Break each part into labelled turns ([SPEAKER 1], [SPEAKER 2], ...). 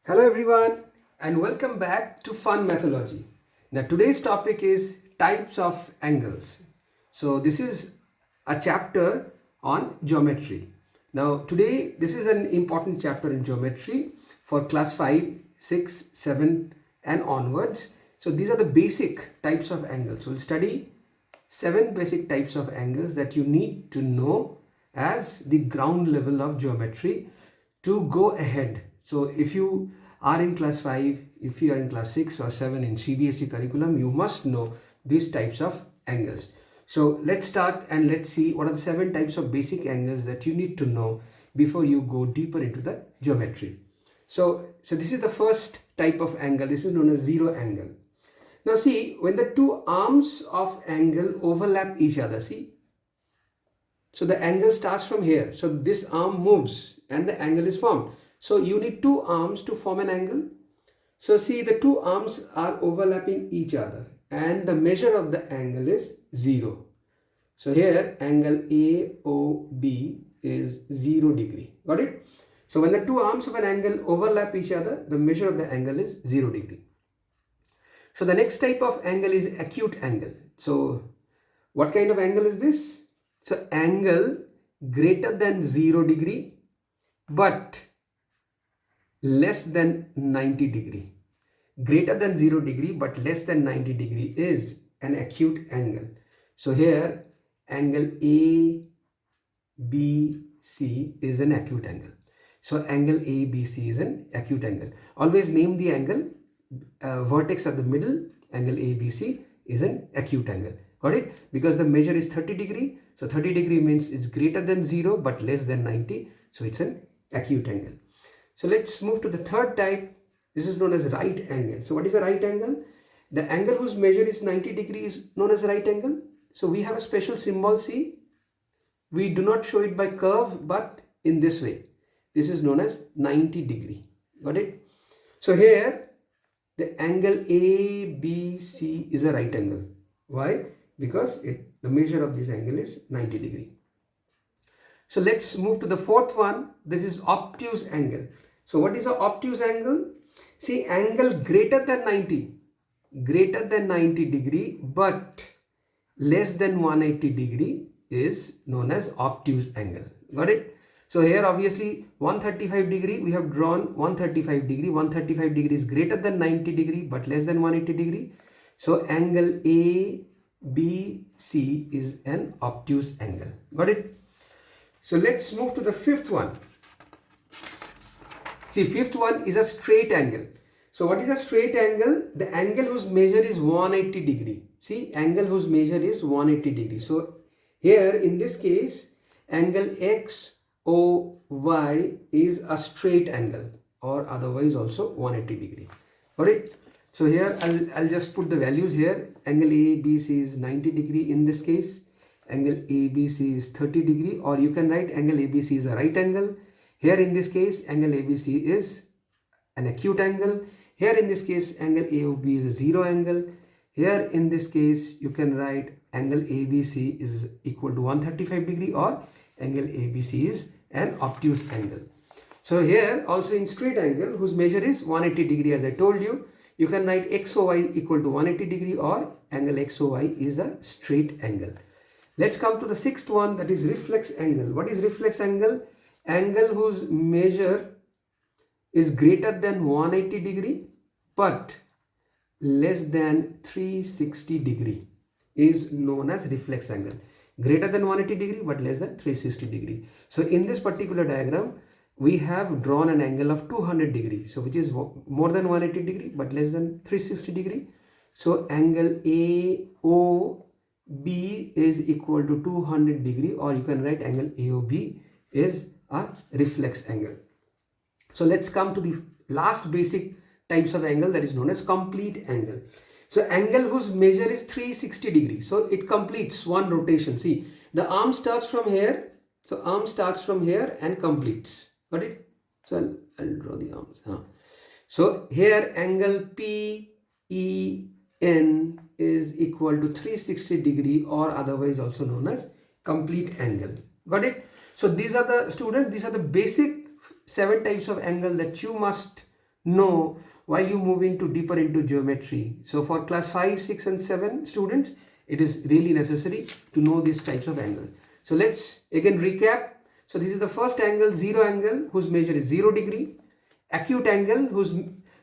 [SPEAKER 1] Hello everyone and welcome back to FunMathology. Now today's topic is types of angles. So this is a chapter on geometry. Now today this is an important chapter in geometry for class 5, 6, 7 and onwards. So these are the basic types of angles. So we'll study 7 basic types of angles that you need to know as the ground level of geometry to go ahead. So if you are in class 5, if you are in class 6 or 7 in CBSE curriculum, you must know these types of angles. So let's start and let's see what are the 7 types of basic angles that you need to know before you go deeper into the geometry. So this is the first type of angle. This is known as zero angle. Now see, when the two arms of angle overlap each other, see, so the angle starts from here. So this arm moves and the angle is formed. So you need two arms to form an angle. So see, the two arms are overlapping each other and the measure of the angle is 0. So here angle AOB is 0 degree. Got it? So when the two arms of an angle overlap each other, the measure of the angle is 0 degree. So the next type of angle is acute angle. So what kind of angle is this? So angle greater than 0 degree but less than 90 degree. Greater than 0 degree but less than 90 degree is an acute angle. So here angle ABC is an acute angle. So angle ABC is an acute angle. Always name the angle vertex at the middle. Angle ABC is an acute angle. Got it? Because the measure is 30 degree. So 30 degree means it's greater than 0 but less than 90. So it's an acute angle. So let's move to the third type. This is known as right angle. So what is a right angle? The angle whose measure is 90 degrees is known as right angle. So we have a special symbol, see. We do not show it by curve but in this way. This is known as 90 degree. Got it? So here the angle ABC is a right angle. Why? Because the measure of this angle is 90 degree. So let's move to the fourth one. This is obtuse angle. So what is an obtuse angle? See, angle greater than 90 degree but less than 180 degree is known as obtuse angle. Got it? So here obviously 135 degree, we have drawn 135 degree. 135 degree is greater than 90 degree but less than 180 degree. So angle ABC is an obtuse angle. Got it? So let's move to the fifth one. See, fifth one is a straight angle. So what is a straight angle? The angle whose measure is 180 degree. See, angle whose measure is 180 degree. So here in this case, angle XOY is a straight angle or otherwise also 180 degree. Got it? So here I'll just put the values here. Angle ABC is 90 degree in this case. Angle ABC is 30 degree, or you can write angle ABC is a right angle. Here in this case, angle ABC is an acute angle. Here in this case, angle AOB is a zero angle. Here in this case, you can write angle ABC is equal to 135 degree or angle ABC is an obtuse angle. So here also in straight angle whose measure is 180 degree, as I told you, you can write XOY equal to 180 degree or angle XOY is a straight angle. Let's come to the sixth one, that is reflex angle. What is reflex angle? Angle whose measure is greater than 180 degree but less than 360 degree is known as reflex angle. Greater than 180 degree but less than 360 degree. So in this particular diagram, we have drawn an angle of 200 degree. So which is more than 180 degree but less than 360 degree. So angle AOB is equal to 200 degree, or you can write angle AOB is a reflex angle. So let's come to the last basic types of angle, that is known as complete angle. So angle whose measure is 360 degree. So it completes one rotation. See, the arm starts from here. So arm starts from here and completes. Got it? So I'll draw the arms. So here angle PEN is equal to 360 degree or otherwise also known as complete angle. Got it? So these are the basic 7 types of angle that you must know while you move into deeper into geometry. So for class 5, 6 and 7 students, it is really necessary to know these types of angle. So let's again recap. So this is the first angle, zero angle, whose measure is 0 degree. Acute angle, whose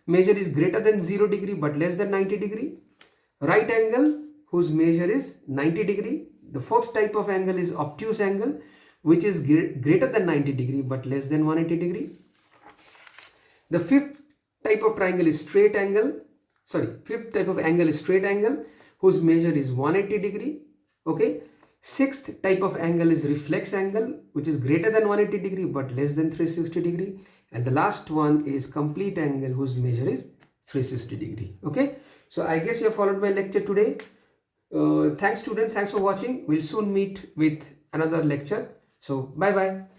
[SPEAKER 1] measure is greater than 0 degree but less than 90 degree. Right angle, whose measure is 90 degree. The fourth type of angle is obtuse angle, which is greater than 90 degree but less than 180 degree. The fifth type of triangle is straight angle. Fifth type of angle is straight angle, whose measure is 180 degree. Okay. Sixth type of angle is reflex angle, which is greater than 180 degree but less than 360 degree. And the last one is complete angle, whose measure is 360 degree. Okay. So I guess you have followed my lecture today. Thanks students. Thanks for watching. We'll soon meet with another lecture. So bye bye.